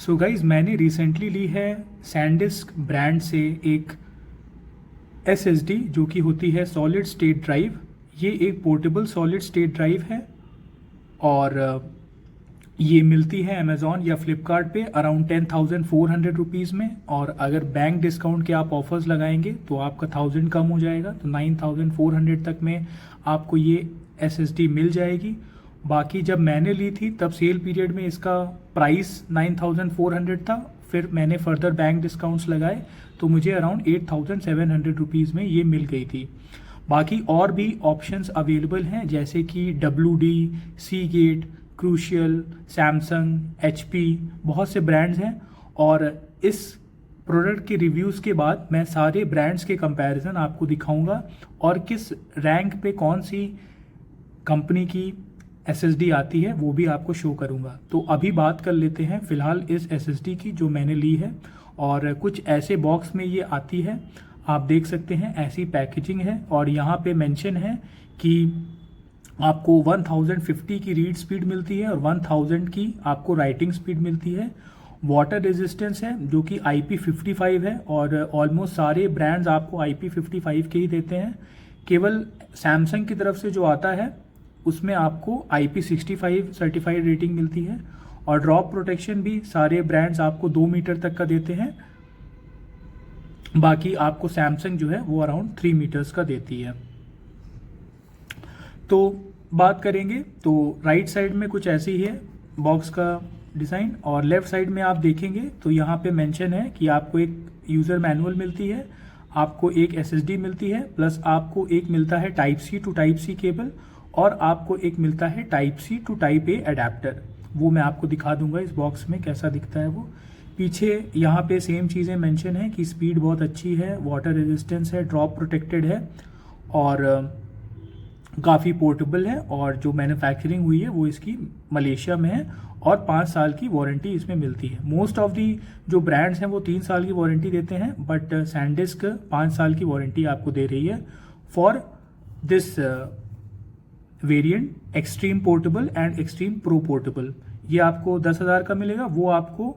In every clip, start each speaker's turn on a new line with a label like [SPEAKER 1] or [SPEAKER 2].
[SPEAKER 1] So guys मैंने recently ली है SanDisk brand से एक SSD जो कि होती है सॉलिड स्टेट ड्राइव। ये एक पोर्टेबल सॉलिड स्टेट ड्राइव है और ये मिलती है अमेज़ॉन या फ्लिपकार्ट पे अराउंड 10,400 रुपीज़ में। और अगर बैंक डिस्काउंट के आप ऑफर्स लगाएंगे तो आपका 1000 कम हो जाएगा, तो 9,400 तक में आपको ये SSD मिल जाएगी। बाकी जब मैंने ली थी तब सेल पीरियड में इसका प्राइस 9,400 था, फिर मैंने फर्दर बैंक डिस्काउंट्स लगाए तो मुझे अराउंड 8,700 रुपीज़ में ये मिल गई थी। बाकी और भी ऑप्शंस अवेलेबल हैं जैसे कि WD, Seagate, crucial, Samsung, HP, बहुत से ब्रांड्स हैं। और इस प्रोडक्ट के रिव्यूज़ के बाद मैं सारे ब्रांड्स के कंपैरिजन आपको दिखाऊंगा और किस रैंक पे कौन सी कंपनी की SSD आती है वो भी आपको शो करूंगा। तो अभी बात कर लेते हैं फ़िलहाल इस SSD की जो मैंने ली है। और कुछ ऐसे बॉक्स में ये आती है, आप देख सकते हैं ऐसी पैकेजिंग है और यहाँ पे मेंशन है कि आपको 1050 की रीड स्पीड मिलती है और 1000 की आपको राइटिंग स्पीड मिलती है। वाटर रेजिस्टेंस है जो कि IP55 है और ऑलमोस्ट सारे ब्रांड्स आपको IP55 के ही देते हैं। केवल सैमसंग की तरफ से जो आता है उसमें आपको IP65 सर्टिफाइड रेटिंग मिलती है। और ड्रॉप प्रोटेक्शन भी सारे ब्रांड्स आपको 2 मीटर तक का देते हैं। बाकी आपको सैमसंग जो है वो अराउंड 3 मीटर्स का देती है। तो बात करेंगे तो राइट साइड में कुछ ऐसी ही है बॉक्स का डिज़ाइन और लेफ्ट साइड में आप देखेंगे तो यहाँ पे मेंशन है कि आपको एक यूज़र मैनुअल मिलती है, आपको एक SSD मिलती है, प्लस आपको एक मिलता है Type-C to Type-C केबल और आपको एक मिलता है Type-C to Type-A अडेप्टर। वो मैं आपको दिखा दूंगा इस बॉक्स में कैसा दिखता है वो। पीछे यहाँ पे सेम चीज़ें मेंशन है कि स्पीड बहुत अच्छी है, वाटर रेजिस्टेंस है, ड्रॉप प्रोटेक्टेड है और काफ़ी पोर्टेबल है। और जो मैन्युफैक्चरिंग हुई है वो इसकी मलेशिया में है और 5 साल की वारंटी इसमें मिलती है। मोस्ट ऑफ दी जो ब्रांड्स हैं वो 3 साल की वारंटी देते हैं, बट सैनडिस्क 5 साल की वारंटी आपको दे रही है for this variant extreme portable and extreme pro portable. ये आपको 10,000 का मिलेगा, वो आपको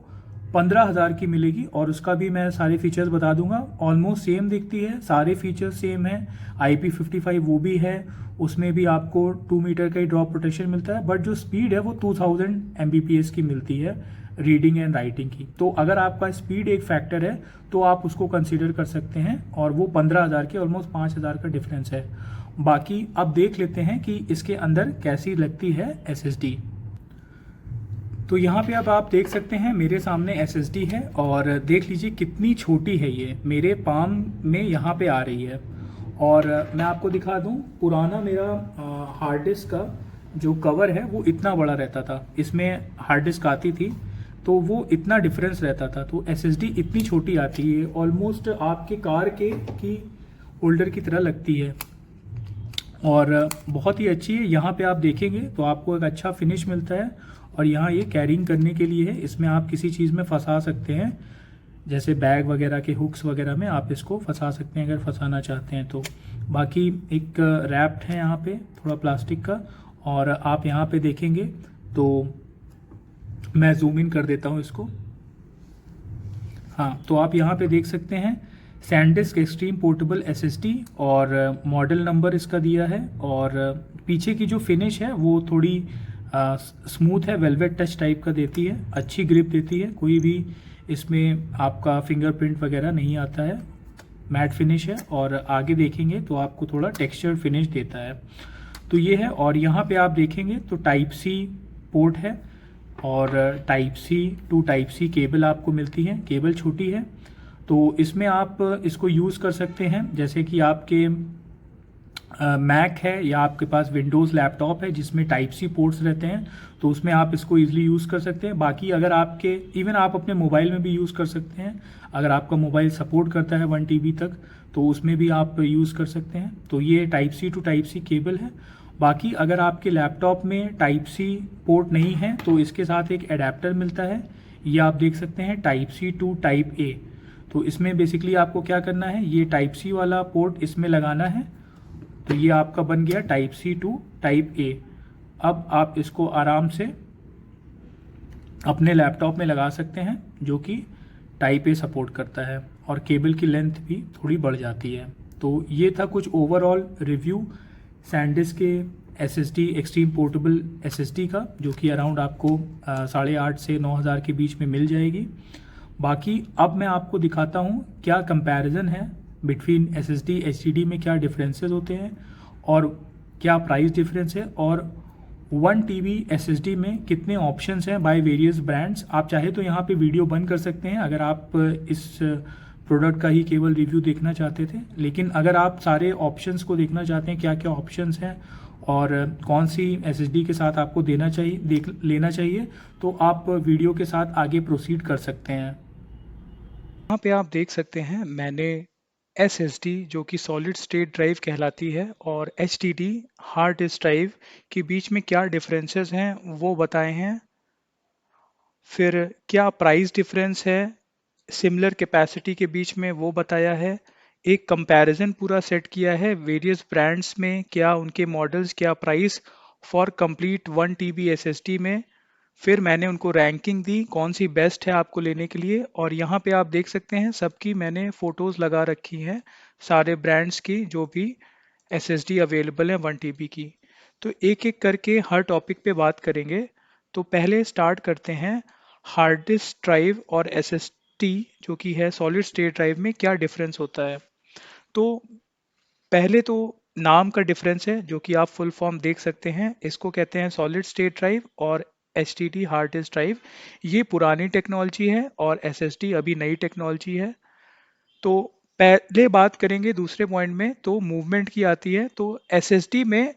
[SPEAKER 1] 15,000 की मिलेगी और उसका भी मैं सारे फीचर्स बता दूंगा। ऑलमोस्ट सेम दिखती है, सारे फीचर्स सेम है। IP55 वो भी है, उसमें भी आपको 2 मीटर का ही ड्रॉप प्रोटेक्शन मिलता है, बट जो स्पीड है वो 2000 Mbps की मिलती है रीडिंग एंड राइटिंग की। तो अगर आपका स्पीड एक फैक्टर है तो आप उसको कंसिडर कर सकते हैं और वो 15,000 के ऑलमोस्ट 5,000 का डिफरेंस है। बाकी अब देख लेते हैं कि इसके अंदर कैसी लगती है SSD। तो यहाँ पे अब आप देख सकते हैं मेरे सामने SSD है और देख लीजिए कितनी छोटी है, ये मेरे पाम में यहाँ पे आ रही है। और मैं आपको दिखा दूँ, पुराना मेरा हार्ड डिस्क का जो कवर है वो इतना बड़ा रहता था, इसमें हार्ड डिस्क आती थी तो वो इतना डिफरेंस रहता था। तो SSD इतनी छोटी आती है, ऑलमोस्ट आपके कार के की होल्डर की तरह लगती है और बहुत ही अच्छी है। यहाँ पे आप देखेंगे तो आपको एक अच्छा फिनिश मिलता है और यहाँ ये कैरिंग करने के लिए है, इसमें आप किसी चीज़ में फंसा सकते हैं, जैसे बैग वगैरह के हुक्स वगैरह में आप इसको फंसा सकते हैं अगर फंसाना चाहते हैं तो। बाकी एक रैप्ड है यहाँ पे थोड़ा प्लास्टिक का और आप यहाँ पे देखेंगे तो मैं जूम इन कर देता हूँ इसको। हाँ, तो आप यहाँ पे देख सकते हैं सैनडिस्क एक्सट्रीम पोर्टेबल SSD और मॉडल नंबर इसका दिया है। और पीछे की जो फिनिश है वो थोड़ी स्मूथ है, वेलवेट टच टाइप का देती है, अच्छी ग्रिप देती है, कोई भी इसमें आपका फिंगरप्रिंट वगैरह नहीं आता है, मैट फिनिश है। और आगे देखेंगे तो आपको थोड़ा टेक्सचर फिनिश देता है, तो ये है। और यहाँ पे आप देखेंगे तो Type-C पोर्ट है और Type-C to Type-C केबल आपको मिलती है। केबल छोटी है तो इसमें आप इसको यूज़ कर सकते हैं, जैसे कि आपके मैक है या आपके पास विंडोज़ लैपटॉप है जिसमें Type-C पोर्ट्स रहते हैं तो उसमें आप इसको ईजिली यूज़ कर सकते हैं। बाकी अगर आपके इवन आप अपने मोबाइल में भी यूज़ कर सकते हैं, अगर आपका मोबाइल सपोर्ट करता है 1 TB तक तो उसमें भी आप यूज़ कर सकते हैं। तो ये Type-C to Type-C केबल है। बाकी अगर आपके लैपटॉप में Type-C पोर्ट नहीं है तो इसके साथ एक अडेप्टर मिलता है, ये आप देख सकते हैं Type-C to Type-A। तो इसमें बेसिकली आपको क्या करना है, ये Type-C वाला पोर्ट इसमें लगाना है, तो ये आपका बन गया Type-C to Type-A। अब आप इसको आराम से अपने लैपटॉप में लगा सकते हैं, जो कि टाइप ए सपोर्ट करता है और केबल की लेंथ भी थोड़ी बढ़ जाती है। तो ये था कुछ ओवरऑल रिव्यू सैनडिस्क के SSD एक्सट्रीम पोर्टेबल SSD का, जो कि अराउंड आपको 8,500 से 9,000 के बीच में मिल जाएगी। बाकी अब मैं आपको दिखाता हूँ क्या कंपैरिजन है बिटवीन SSD HDD में, क्या डिफरेंसेस होते हैं और क्या प्राइस डिफरेंस है, और 1 TB SSD में कितने ऑप्शंस हैं बाय वेरियस ब्रांड्स। आप चाहे तो यहाँ पे वीडियो बंद कर सकते हैं अगर आप इस प्रोडक्ट का ही केवल रिव्यू देखना चाहते थे, लेकिन अगर आप सारे ऑप्शंस को देखना चाहते हैं क्या क्या ऑप्शंस हैं और कौन सी SSD के साथ आपको लेना चाहिए, तो आप वीडियो के साथ आगे प्रोसीड कर सकते हैं।
[SPEAKER 2] यहाँ पे आप देख सकते हैं मैंने SSD जो कि सॉलिड स्टेट ड्राइव कहलाती है और HDD हार्ड डिस्क ड्राइव के बीच में क्या डिफरेंसेस हैं वो बताए हैं। फिर क्या प्राइस डिफरेंस है सिमिलर कैपेसिटी के बीच में वो बताया है। एक कंपैरिजन पूरा सेट किया है वेरियस ब्रांड्स में, क्या उनके मॉडल्स, क्या price for complete 1 TB SSD में। फिर मैंने उनको रैंकिंग दी कौन सी बेस्ट है आपको लेने के लिए, और यहाँ पे आप देख सकते हैं सबकी मैंने फोटोज लगा रखी हैं सारे ब्रांड्स की जो भी SSD अवेलेबल है 1 TB की। तो एक एक करके हर टॉपिक पे बात करेंगे। तो पहले स्टार्ट करते हैं हार्ड डिस्क ड्राइव और SSD जो कि है सॉलिड स्टेट ड्राइव में क्या डिफरेंस होता है। तो पहले तो नाम का डिफरेंस है जो कि आप फुल फॉर्म देख सकते हैं, इसको कहते हैं सॉलिड स्टेट ड्राइव और HDD हार्ड डिस्क ड्राइव। ये पुरानी टेक्नोलॉजी है और SSD अभी नई टेक्नोलॉजी है। तो पहले बात करेंगे दूसरे पॉइंट में तो मूवमेंट की आती है। तो SSD में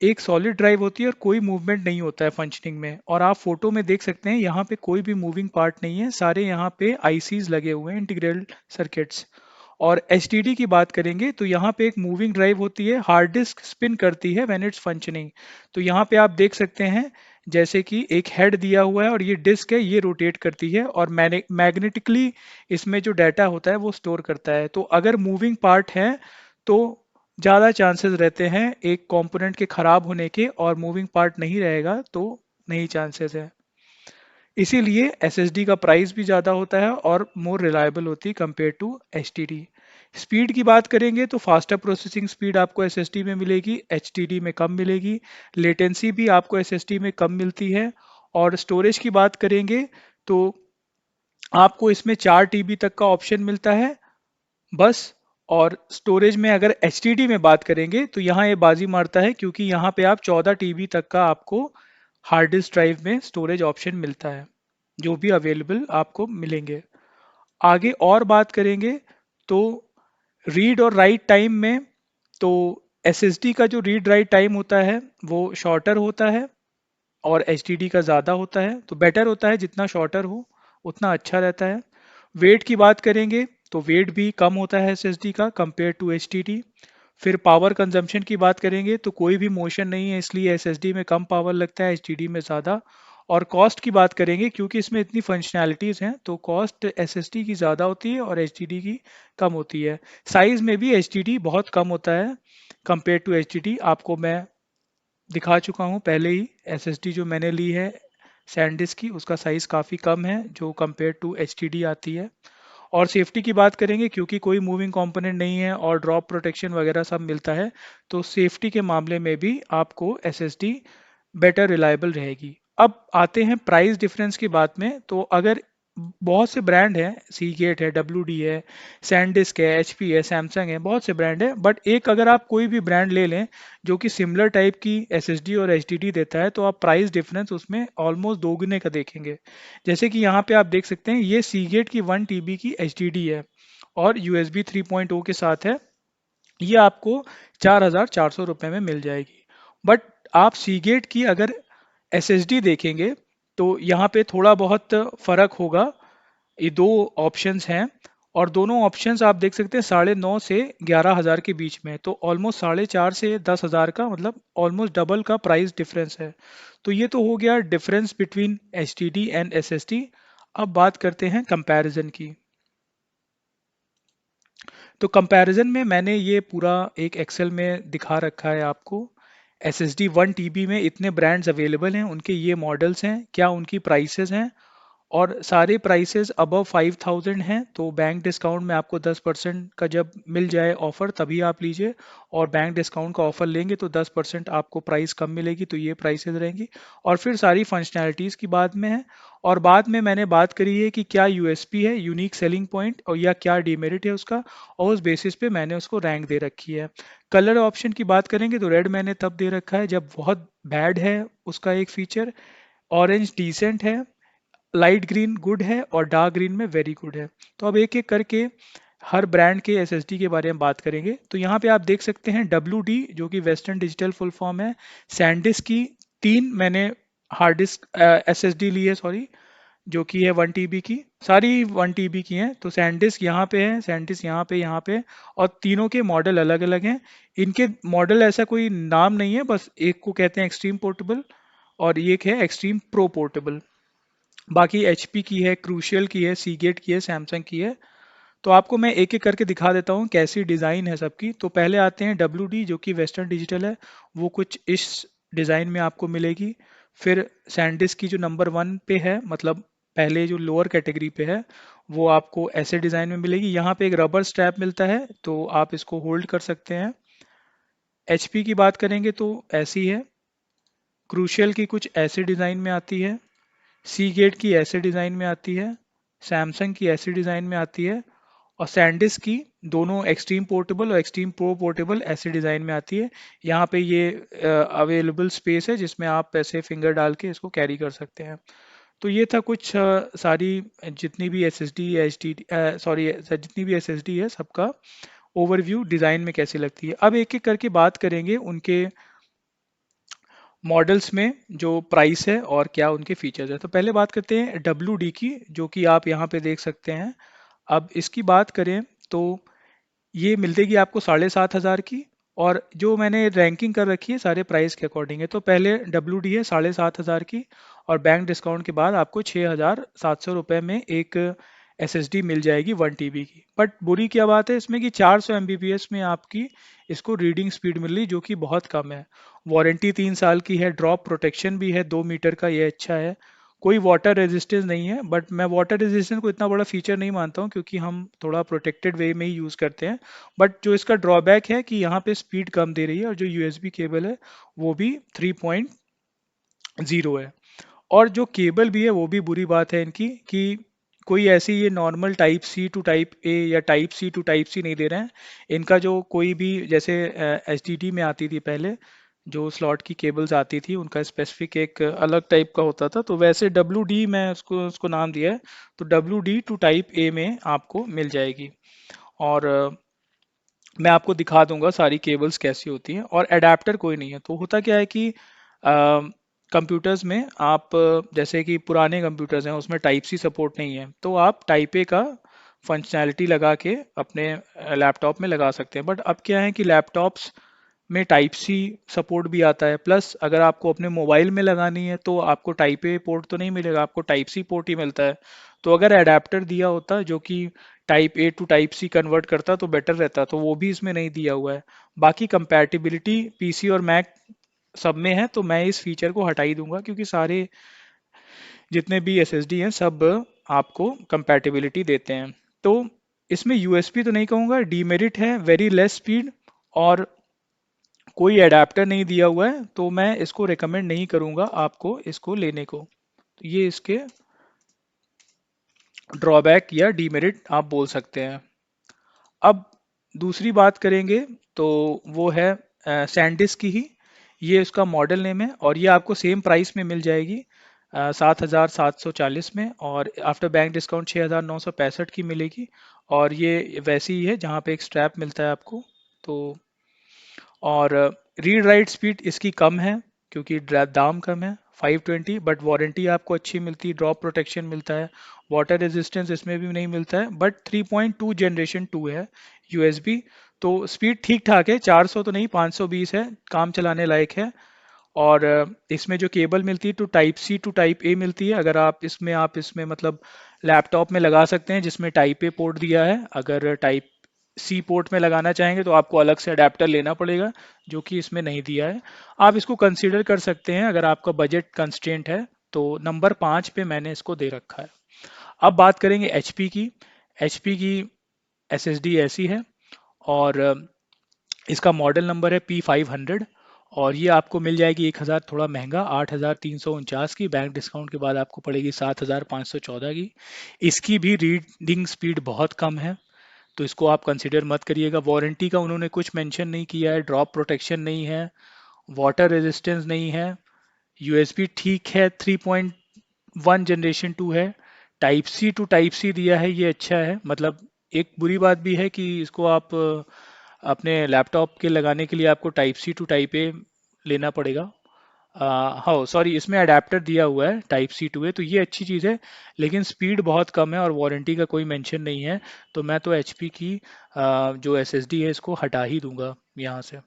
[SPEAKER 2] एक सॉलिड ड्राइव होती है और कोई मूवमेंट नहीं होता है फंक्शनिंग में, और आप फोटो में देख सकते हैं यहाँ पे कोई भी मूविंग पार्ट नहीं है, सारे यहाँ पे ICs लगे हुए हैं, इंटीग्रल सर्किट्स। और HDD की बात करेंगे तो यहाँ पे एक मूविंग ड्राइव होती है, हार्ड डिस्क स्पिन करती है व्हेन इट्स फंक्शनिंग। तो यहाँ पे आप देख सकते हैं जैसे कि एक हेड दिया हुआ है और ये डिस्क है, ये रोटेट करती है और मैग्नेटिकली इसमें जो डाटा होता है वो स्टोर करता है। तो अगर मूविंग पार्ट है तो ज़्यादा चांसेस रहते हैं एक कंपोनेंट के खराब होने के, और मूविंग पार्ट नहीं रहेगा तो नहीं चांसेस है। इसीलिए SSD का प्राइस भी ज़्यादा होता है और मोर रिलायबल होती है कंपेयर टू HDD। स्पीड की बात करेंगे तो फास्टर प्रोसेसिंग स्पीड आपको SSD में मिलेगी, HDD में कम मिलेगी। लेटेंसी भी आपको SSD में कम मिलती है। और स्टोरेज की बात करेंगे तो आपको इसमें 4 TB तक का ऑप्शन मिलता है बस। और स्टोरेज में अगर HDD में बात करेंगे तो यहाँ ये बाजी मारता है क्योंकि यहाँ पे आप 14 TB तक का आपको हार्ड डिस्क ड्राइव में स्टोरेज ऑप्शन मिलता है, जो भी अवेलेबल आपको मिलेंगे। आगे और बात करेंगे तो रीड और राइट टाइम में, तो SSD का जो रीड राइट टाइम होता है वो शॉर्टर होता है और HDD का ज़्यादा होता है। तो बेटर होता है जितना शॉर्टर हो उतना अच्छा रहता है। वेट की बात करेंगे तो वेट भी कम होता है SSD का कंपेयर टू HDD। फिर पावर कंजम्पशन की बात करेंगे तो कोई भी मोशन नहीं है इसलिए SSD में कम पावर लगता है, HDD में ज़्यादा। और कॉस्ट की बात करेंगे क्योंकि इसमें इतनी फंक्शनैलिटीज़ हैं तो कॉस्ट SSD की ज़्यादा होती है और HDD की कम होती है। साइज़ में भी HDD बहुत कम होता है कंपेयर टू HDD। आपको मैं दिखा चुका हूँ पहले ही, SSD जो मैंने ली है सैनडिस्क की उसका साइज़ काफ़ी कम है जो कंपेयर टू HDD आती है। और सेफ्टी की बात करेंगे क्योंकि कोई मूविंग कंपोनेंट नहीं है और ड्रॉप प्रोटेक्शन वगैरह सब मिलता है, तो सेफ्टी के मामले में भी आपको SSD बेटर रिलायबल रहेगी। अब आते हैं प्राइस डिफरेंस की बात में। तो अगर बहुत से ब्रांड हैं, सीगेट है, WD है, सैनडिस्क है, HP है, सैमसंग है, बहुत से ब्रांड है, बट एक अगर आप कोई भी ब्रांड ले लें जो कि सिमिलर टाइप की SSD और HDD देता है तो आप प्राइस डिफरेंस उसमें ऑलमोस्ट दोगुने का देखेंगे। जैसे कि यहाँ पे आप देख सकते हैं ये सीगेट की 1 TB की HDD है और USB 3.0 के साथ है। ये आपको 4,400 रुपये में मिल जाएगी। बट आप सीगेट की अगर SSD देखेंगे तो यहाँ पे थोड़ा बहुत फर्क होगा। ये दो ऑप्शंस हैं और दोनों ऑप्शंस आप देख सकते हैं 9,500 से 11,000 के बीच में, तो ऑलमोस्ट 4,500 से 10,000 का मतलब ऑलमोस्ट डबल का प्राइस डिफरेंस है। तो ये तो हो गया difference between HDD and SSD। अब बात करते हैं कंपैरिजन की। तो कंपैरिजन में मैंने ये पूरा एक एक्सेल में दिखा रखा है आपको। SSD 1 TB में इतने ब्रांड्स अवेलेबल हैं, उनके ये मॉडल्स हैं, क्या उनकी प्राइसेस हैं और सारे प्राइसेस अबव 5000 हैं, तो बैंक डिस्काउंट में आपको 10% का जब मिल जाए ऑफर तभी आप लीजिए, और बैंक डिस्काउंट का ऑफर लेंगे तो 10% आपको प्राइस कम मिलेगी, तो ये प्राइसेस रहेंगी। और फिर सारी फंक्शनैलिटीज़ की बाद में है। और बाद में मैंने बात करी है कि क्या यूएसपी है, यूनिक सेलिंग पॉइंट, और या क्या डीमेरिट है उसका, और उस बेसिस पे मैंने उसको रैंक दे रखी है। कलर ऑप्शन की बात करेंगे तो रेड मैंने तब दे रखा है जब बहुत बैड है उसका एक फीचर, ऑरेंज डिसेंट है, लाइट ग्रीन गुड है, और डार्क ग्रीन में वेरी गुड है। तो अब एक एक करके हर ब्रांड के एसएसडी के बारे में बात करेंगे। तो यहाँ पे आप देख सकते हैं WD जो कि वेस्टर्न डिजिटल फुल फॉर्म है। सैनडिस्क की 3 मैंने हार्ड डिस्क एसएसडी ली है, सॉरी, जो कि है 1 TB की, सारी 1 TB की हैं। तो सैनडिस्क यहाँ पे है, सैनडिस्क यहाँ पे, और तीनों के मॉडल अलग अलग हैं। इनके मॉडल ऐसा कोई नाम नहीं है, बस एक को कहते हैं एक्सट्रीम पोर्टेबल और एक है एक्सट्रीम प्रो पोर्टेबल। बाकी HP की है, क्रूशियल की है, सीगेट की है, सैमसंग की है। तो आपको मैं एक एक करके दिखा देता हूँ कैसी डिज़ाइन है सबकी। तो पहले आते हैं WD जो कि वेस्टर्न डिजिटल है, वो कुछ इस डिज़ाइन में आपको मिलेगी। फिर सैनडिस्क की जो नंबर 1 पे है, मतलब पहले जो लोअर कैटेगरी पे है, वो आपको ऐसे डिज़ाइन में मिलेगी। यहाँ पे एक रबर स्ट्रैप मिलता है, तो आप इसको होल्ड कर सकते हैं। HP की बात करेंगे तो ऐसी है, क्रूशियल की कुछ ऐसे डिज़ाइन में आती है, सी गेट की ऐसे डिज़ाइन में आती है, सैमसंग की ऐसी डिज़ाइन में आती है, और सैनडिस्क की दोनों एक्सट्रीम पोर्टेबल और एक्सट्रीम प्रो पोर्टेबल ऐसे डिज़ाइन में आती है। यहाँ पे ये अवेलेबल स्पेस है जिसमें आप ऐसे फिंगर डाल के इसको कैरी कर सकते हैं। तो ये था कुछ सारी जितनी भी SSD एच डी सॉरी जितनी भी SSD है सबका ओवरव्यू डिज़ाइन में कैसी लगती है। अब एक एक करके बात करेंगे उनके मॉडल्स में जो प्राइस है और क्या उनके फीचर्स है। तो पहले बात करते हैं WD की, जो कि आप यहाँ पे देख सकते हैं। अब इसकी बात करें तो ये मिलेगी आपको 7500 की, और जो मैंने रैंकिंग कर रखी है सारे प्राइस के अकॉर्डिंग है। तो पहले WD है 7500 की, और बैंक डिस्काउंट के बाद आपको 6700 रुपये में एक SSD मिल जाएगी 1 TB की। बट बुरी क्या बात है इसमें कि 400 MBPS में आपकी इसको रीडिंग स्पीड मिल रही, जो कि बहुत कम है। वारंटी 3 साल की है, ड्रॉप प्रोटेक्शन भी है 2 मीटर का, ये अच्छा है। कोई वाटर रेजिस्टेंस नहीं है, बट मैं वाटर रेजिस्टेंस को इतना बड़ा फीचर नहीं मानता हूँ, क्योंकि हम थोड़ा प्रोटेक्टेड वे में ही यूज़ करते हैं। बट जो इसका ड्रॉबैक है कि यहाँ पे स्पीड कम दे रही है, और जो USB केबल है वो भी 3.0 है। और जो केबल भी है वो भी बुरी बात है इनकी, कि कोई ऐसी ये नॉर्मल Type-C to Type-A या Type-C to Type-C नहीं दे रहे हैं। इनका जो कोई भी जैसे HDD में आती थी पहले, जो स्लॉट की केबल्स आती थी उनका स्पेसिफिक एक अलग टाइप का होता था, तो वैसे WD मैं उसको उसको नाम दिया है। तो WD to Type-A में आपको मिल जाएगी। और मैं आपको दिखा दूंगा सारी केबल्स कैसी होती हैं, और एडाप्टर कोई नहीं है। तो होता क्या है कि कंप्यूटर्स में आप जैसे कि पुराने कंप्यूटर्स हैं उसमें Type-C सपोर्ट नहीं है, तो आप Type-A का फंक्शनैलिटी लगा के अपने लैपटॉप में लगा सकते हैं। बट अब क्या है कि लैपटॉप्स में Type-C सपोर्ट भी आता है, प्लस अगर आपको अपने मोबाइल में लगानी है तो आपको Type-A पोर्ट तो नहीं मिलेगा, आपको Type-C पोर्ट ही मिलता है। तो अगर एडाप्टर दिया होता जो कि Type-A to Type-C कन्वर्ट करता तो बेटर रहता, तो वो भी इसमें नहीं दिया हुआ है। बाकी कंपैटिबिलिटी PC और मैक सब में है, तो मैं इस फीचर को हटा ही दूंगा, क्योंकि सारे जितने भी SSD हैं सब आपको कंपैटिबिलिटी देते हैं। तो इसमें USB तो नहीं कहूँगा, डीमेरिट है वेरी लेस स्पीड, और कोई एडाप्टर नहीं दिया हुआ है, तो मैं इसको रेकमेंड नहीं करूँगा आपको इसको लेने को। तो ये इसके ड्रॉबैक या डीमेरिट आप बोल सकते हैं। अब दूसरी बात करेंगे तो वो है सैनडिस्क की ही। ये उसका मॉडल नेम है, और ये आपको सेम प्राइस में मिल जाएगी 7740 में, और आफ्टर बैंक डिस्काउंट 6965 की मिलेगी। और ये वैसी ही है जहाँ पे एक स्ट्रैप मिलता है आपको। तो और रीड राइट स्पीड इसकी कम है, क्योंकि दाम कम है 520, बट वारंटी आपको अच्छी मिलती है, ड्रॉप प्रोटेक्शन मिलता है, वाटर रेजिस्टेंस इसमें भी नहीं मिलता है। बट 3.2 जनरेशन 2 है USB। तो स्पीड ठीक ठाक है, 400 तो नहीं 520 है, काम चलाने लायक है। और इसमें जो केबल मिलती है तो Type-C to Type-A मिलती है। अगर आप इसमें मतलब लैपटॉप में लगा सकते हैं जिसमें Type-A पोर्ट दिया है। अगर Type-C पोर्ट में लगाना चाहेंगे तो आपको अलग से अडेप्टर लेना पड़ेगा, जो कि इसमें नहीं दिया है। आप इसको कंसीडर कर सकते हैं अगर आपका बजट कंस्ट्रेंट है, तो नंबर 5 पे मैंने इसको दे रखा है। अब बात करेंगे HP की। HP की SSD ऐसी है, और इसका मॉडल नंबर है P500, और ये आपको मिल जाएगी 1000 थोड़ा महंगा 8349 की, बैंक डिस्काउंट के बाद आपको पड़ेगी 7514 की। इसकी भी रीडिंग स्पीड बहुत कम है, तो इसको आप कंसिडर मत करिएगा। वारंटी का उन्होंने कुछ मेंशन नहीं किया है, ड्रॉप प्रोटेक्शन नहीं है, वाटर रेजिस्टेंस नहीं है, USB ठीक है, 3.1 जनरेशन 2 है, type C to type C दिया है, ये अच्छा है। मतलब एक बुरी बात भी है कि इसको आप अपने लैपटॉप के लगाने के लिए आपको type C to type A लेना पड़ेगा। हाँ सॉरी, इसमें अडेप्टर दिया हुआ है टाइप सी टू ए, तो ये अच्छी चीज़ है, लेकिन स्पीड बहुत कम है और वारंटी का कोई मेंशन नहीं है। तो मैं तो HP की जो SSD है इसको हटा ही दूंगा यहाँ से।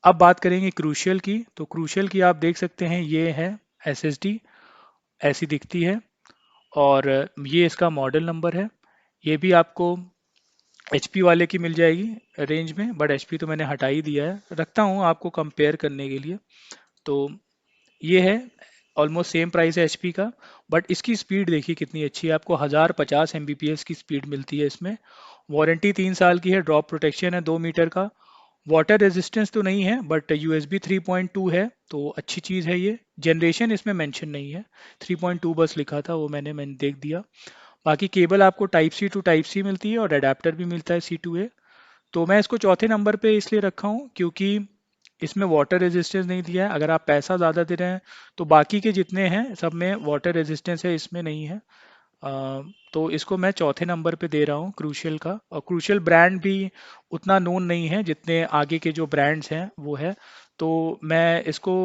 [SPEAKER 2] अब बात करेंगे क्रूशियल की। तो क्रूशियल की आप देख सकते हैं, ये है SSD, ऐसी दिखती है, और ये इसका मॉडल नंबर है। ये भी आपको HP वाले की मिल जाएगी रेंज में, बट HP तो मैंने हटा ही दिया है, रखता हूँ आपको कंपेयर करने के लिए। तो ये है, ऑलमोस्ट सेम प्राइस है HP का, बट इसकी स्पीड देखिए कितनी अच्छी है, आपको 1050 Mbps की स्पीड मिलती है इसमें। वारंटी 3 साल की है, ड्रॉप प्रोटेक्शन है 2 मीटर का, वाटर रेजिस्टेंस तो नहीं है, बट USB 3.2 है, तो अच्छी चीज़ है ये। जनरेशन इसमें मेंशन नहीं है, 3.2 बस लिखा था, वो मैंने देख दिया। बाकी केबल आपको type C to type C मिलती है, और अडेप्टर भी मिलता है C2A। तो मैं इसको चौथे नंबर पे इसलिए रखा हूँ क्योंकि इसमें वाटर रेजिस्टेंस नहीं दिया है। अगर आप पैसा ज़्यादा दे रहे हैं तो बाकी के जितने हैं सब में वाटर रेजिस्टेंस है, इसमें नहीं है। तो इसको मैं चौथे नंबर पे दे रहा हूँ क्रूशियल का, और क्रूशियल ब्रांड भी उतना नोन नहीं है जितने आगे के जो ब्रांड्स हैं वो है। तो मैं इसको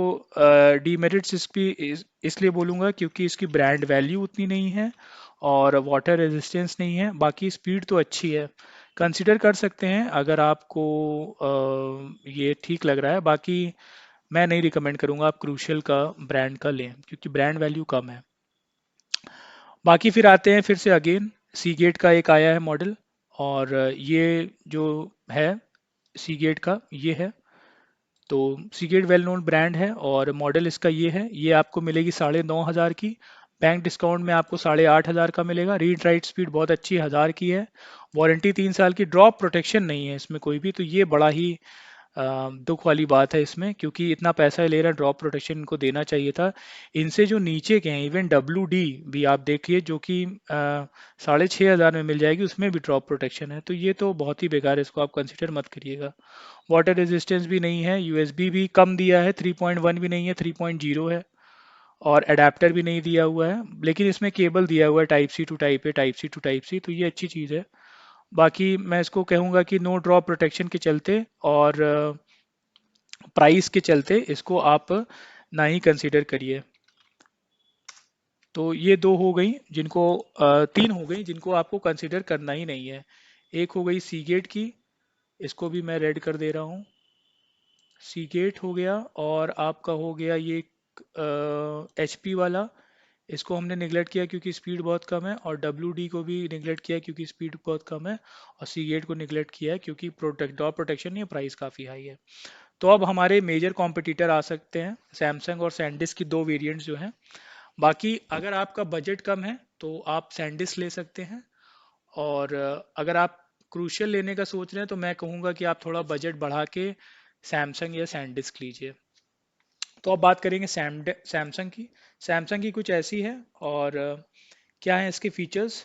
[SPEAKER 2] डीमेरिट्स इसलिए बोलूँगा क्योंकि इसकी ब्रांड वैल्यू उतनी नहीं है और वाटर रेजिस्टेंस नहीं है, बाकी स्पीड तो अच्छी है। कंसिडर कर सकते हैं अगर आपको ये ठीक लग रहा है। बाकी मैं नहीं रिकमेंड करूँगा आप क्रूशियल का ब्रांड का लें, क्योंकि ब्रांड वैल्यू कम है। बाकी फिर आते हैं फिर से अगेन, सीगेट का एक आया है मॉडल, और ये जो है सीगेट का ये है। तो सीगेट वेल नोन ब्रांड है, और मॉडल इसका ये है। ये आपको मिलेगी 9,500 की, बैंक डिस्काउंट में आपको 8,500 का मिलेगा। रीड राइट स्पीड बहुत अच्छी है, 1000 की है। वारंटी 3 साल की, ड्रॉप प्रोटेक्शन नहीं है इसमें कोई भी, तो ये बड़ा ही दुख वाली बात है इसमें, क्योंकि इतना पैसा ले रहा, ड्रॉप प्रोटेक्शन इनको देना चाहिए था। इनसे जो नीचे के हैं, इवन WD भी आप देखिए जो कि 6,500 में मिल जाएगी, उसमें भी ड्रॉप प्रोटेक्शन है, तो ये तो बहुत ही बेकार है, इसको आप कंसिडर मत करिएगा। वाटर रेजिस्टेंस भी नहीं है, USB भी कम दिया है, 3.1 भी नहीं है, 3.0 है, और अडेप्टर भी नहीं दिया हुआ है, लेकिन इसमें केबल दिया हुआ है type C to type A, type C to type C, तो ये अच्छी चीज़ है। बाकी मैं इसको कहूँगा कि नो ड्रॉप प्रोटेक्शन के चलते और प्राइस के चलते इसको आप ना ही कंसीडर करिए। तो ये दो हो गई जिनको तीन हो गई जिनको आपको कंसीडर करना ही नहीं है। एक हो गई सीगेट की, इसको भी मैं रेड कर दे रहा हूँ, सीगेट हो गया। और आपका हो गया ये HP वाला, इसको हमने निगलेक्ट किया क्योंकि स्पीड बहुत कम है, और WD को भी निगलेक्ट किया क्योंकि स्पीड बहुत कम है, और सीगेट को निगलेक्ट किया है क्योंकि ड्रॉप प्रोटेक्शन नहीं है, प्राइस काफ़ी हाई है। तो अब हमारे मेजर कॉम्पिटिटर आ सकते हैं, सैमसंग और सैंडिस्क की दो वेरिएंट्स जो हैं। बाकी अगर आपका बजट कम है तो आप सैंडिस्क ले सकते हैं, और अगर आप क्रूशियल लेने का सोच रहे हैं तो मैं कहूँगा कि आप थोड़ा बजट बढ़ा के सैमसंग या सैंडिस्क लीजिए। तो अब बात करेंगे सैमसंग की। सैमसंग की कुछ ऐसी है, और क्या है इसके फीचर्स।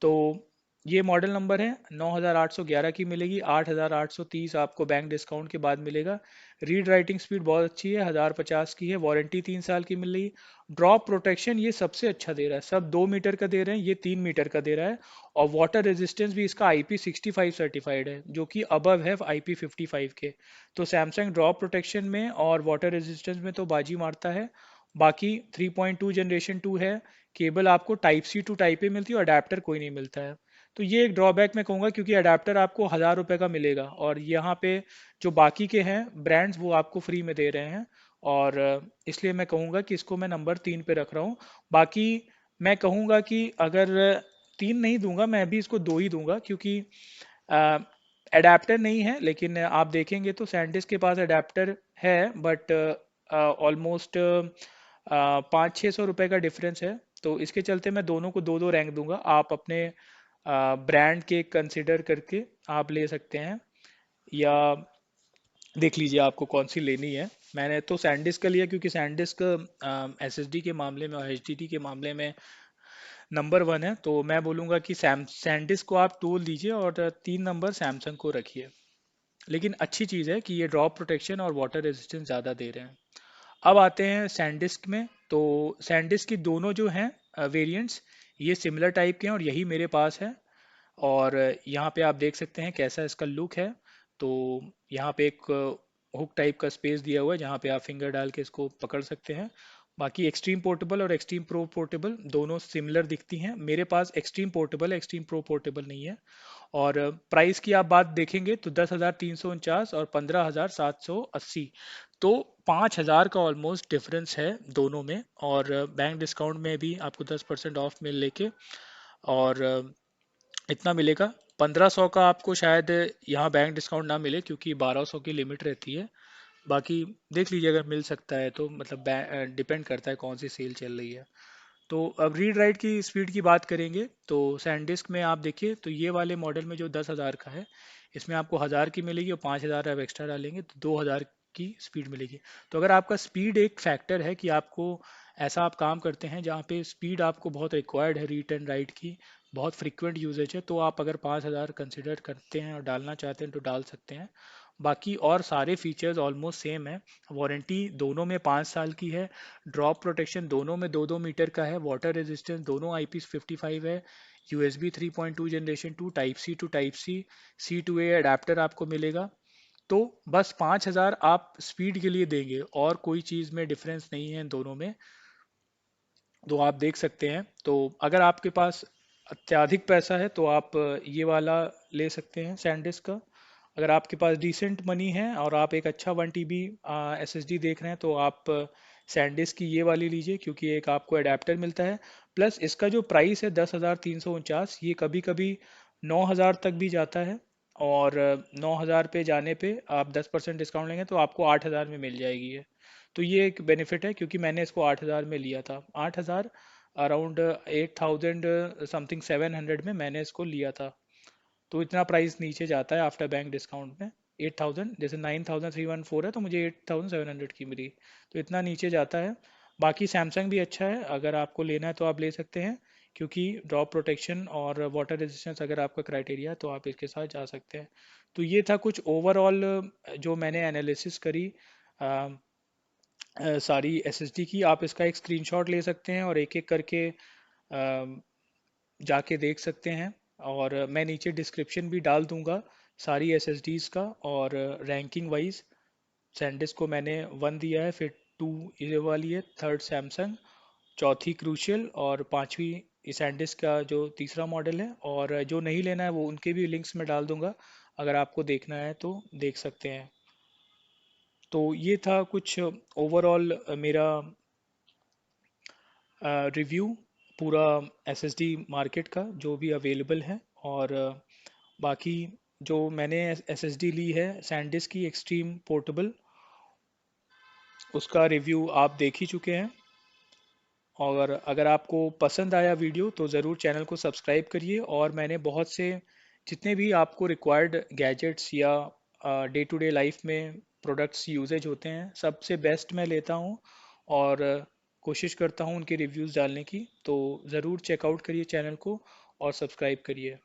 [SPEAKER 2] तो ये मॉडल नंबर है, 9,811 की मिलेगी, 8,830 आपको बैंक डिस्काउंट के बाद मिलेगा। रीड राइटिंग स्पीड बहुत अच्छी है, 1050 की है, वारंटी 3 साल की मिल रही। ड्रॉप प्रोटेक्शन ये सबसे अच्छा दे रहा है, सब 2 मीटर का दे रहे हैं, ये 3 मीटर का दे रहा है। और वाटर रेजिस्टेंस भी इसका IP65 सर्टिफाइड है, जो कि अबव है IP55 के। तो सैमसंग ड्रॉप प्रोटेक्शन में और वाटर रेजिस्टेंस में तो बाजी मारता है। बाकी 3.2 जनरेशन 2 है, केबल आपको type C to type A मिलती है, और अडेप्टर कोई नहीं मिलता है। तो ये एक ड्रॉबैक मैं कहूँगा, क्योंकि अडेप्टर आपको 1,000 रुपये का मिलेगा, और यहाँ पे जो बाकी के हैं ब्रांड्स वो आपको फ्री में दे रहे हैं। और इसलिए मैं कहूँगा कि इसको मैं नंबर 3 पे रख रहा हूँ। बाकी मैं कहूँगा कि अगर 3 नहीं दूंगा, मैं भी इसको 2 ही दूंगा, क्योंकि अडेप्टर नहीं है, लेकिन आप देखेंगे तो सैंडिस्क के पास अडेप्टर है, बट ऑलमोस्ट 500-600 रुपये का डिफरेंस है। तो इसके चलते मैं दोनों को दो दो रैंक दूंगा। आप अपने ब्रांड के कंसिडर करके आप ले सकते हैं, या देख लीजिए आपको कौन सी लेनी है। मैंने तो सैनडिस्क का लिया क्योंकि सैनडिस्क एसएसडी के मामले में और एचडीडी के मामले में नंबर वन है। तो मैं बोलूँगा कि सैनडिस्क को आप टू लीजिए और 3 नंबर सैमसंग को रखिए। लेकिन अच्छी चीज़ है कि ये ड्रॉप प्रोटेक्शन और वाटर रेजिस्टेंस ज़्यादा दे रहे हैं। अब आते हैं सैनडिस्क में। तो सैनडिस्क की दोनों जो हैं वेरिएंट्स, ये सिमिलर टाइप के हैं और यही मेरे पास है। और यहाँ पे आप देख सकते हैं कैसा इसका लुक है। तो यहाँ पे एक हुक टाइप का स्पेस दिया हुआ है जहाँ पे आप फिंगर डाल के इसको पकड़ सकते हैं। बाकी एक्सट्रीम पोर्टेबल और एक्सट्रीम प्रो पोर्टेबल दोनों सिमिलर दिखती हैं। मेरे पास एक्सट्रीम पोर्टेबल है, एक्सट्रीम प्रो पोर्टेबल नहीं है। और प्राइस की आप बात देखेंगे तो 10,349 और 15,780, तो 5,000 का ऑलमोस्ट डिफरेंस है दोनों में। और बैंक डिस्काउंट में भी आपको 10% ऑफ मिल लेके और इतना मिलेगा। 1500 का आपको शायद यहाँ बैंक डिस्काउंट ना मिले क्योंकि 1200 की लिमिट रहती है। बाकी देख लीजिए अगर मिल सकता है तो, मतलब डिपेंड करता है कौन सी सेल चल रही है। तो अब रीड राइट की स्पीड की बात करेंगे तो सैनडिस्क में आप देखिए तो ये वाले मॉडल में जो 10,000 का है, इसमें आपको 1000 की मिलेगी और 5,000 आप एक्स्ट्रा डालेंगे तो 2000 की स्पीड मिलेगी। तो अगर आपका स्पीड एक फैक्टर है कि आपको ऐसा आप काम करते हैं जहाँ पे स्पीड आपको बहुत रिक्वायर्ड है, रीड एंड राइट की बहुत फ्रीक्वेंट यूजेज है, तो आप अगर 5,000 कंसिडर करते हैं और डालना चाहते हैं तो डाल सकते हैं। बाकी और सारे फीचर्स ऑलमोस्ट सेम है। वारंटी दोनों में 5 साल की है। ड्रॉप प्रोटेक्शन दोनों में 2-2 मीटर का है। वाटर रेजिस्टेंस दोनों IP55 है। USB 3.2 generation 2 type C C2A adapter आपको मिलेगा। तो बस 5,000 आप स्पीड के लिए देंगे और कोई चीज़ में डिफरेंस नहीं है इन दोनों में। तो आप देख सकते हैं। तो अगर आपके पास अत्यधिक पैसा है तो आप ये वाला ले सकते हैं सैनडिस्क का। अगर आपके पास डिसेंट मनी है और आप एक अच्छा 1 TB SSD देख रहे हैं तो आप सैनडिस्क की ये वाली लीजिए क्योंकि एक आपको अडेप्टर मिलता है। प्लस इसका जो प्राइस है 10,349, ये कभी कभी 9,000 तक भी जाता है। और 9,000 पे जाने पे आप 10% डिस्काउंट लेंगे तो आपको 8,000 में मिल जाएगी ये। तो ये एक बेनिफिट है क्योंकि मैंने इसको 8,000 में लिया था। 8,000 अराउंड 8,000 समथिंग 700 में मैंने इसको लिया था। तो इतना प्राइस नीचे जाता है आफ्टर बैंक डिस्काउंट में। 8,000 जैसे 9,314 है तो मुझे 8,700 की मिली। तो इतना नीचे जाता है। बाकी सैमसंग भी अच्छा है, अगर आपको लेना है तो आप ले सकते हैं क्योंकि ड्रॉप प्रोटेक्शन और वाटर रेजिस्टेंस अगर आपका क्राइटेरिया तो आप इसके साथ जा सकते हैं। तो ये था कुछ ओवरऑल जो मैंने एनालिसिस करी सारी एसएसडी की। आप इसका एक स्क्रीनशॉट ले सकते हैं और एक एक करके जाके देख सकते हैं। और मैं नीचे डिस्क्रिप्शन भी डाल दूंगा सारी एसएसडीज का। और रैंकिंग वाइज सैनडिस्क को मैंने 1 दिया है, फिर 2 ये वाली है, थर्ड सैमसंग, चौथी क्रूशियल और पांचवी सैनडिस्क का जो तीसरा मॉडल है। और जो नहीं लेना है वो उनके भी लिंक्स में डाल दूंगा, अगर आपको देखना है तो देख सकते हैं। तो ये था कुछ ओवरऑल मेरा रिव्यू पूरा एसएसडी मार्केट का जो भी अवेलेबल है। और बाकी जो मैंने एसएसडी ली है सैनडिस्क की एक्सट्रीम पोर्टेबल, उसका रिव्यू आप देख ही चुके हैं। और अगर आपको पसंद आया वीडियो तो ज़रूर चैनल को सब्सक्राइब करिए। और मैंने बहुत से जितने भी आपको रिक्वायर्ड गैजेट्स या डे टू डे लाइफ में प्रोडक्ट्स यूजेज होते हैं, सबसे बेस्ट मैं लेता हूँ और कोशिश करता हूँ उनके रिव्यूज़ डालने की। तो ज़रूर चेकआउट करिए चैनल को और सब्सक्राइब करिए।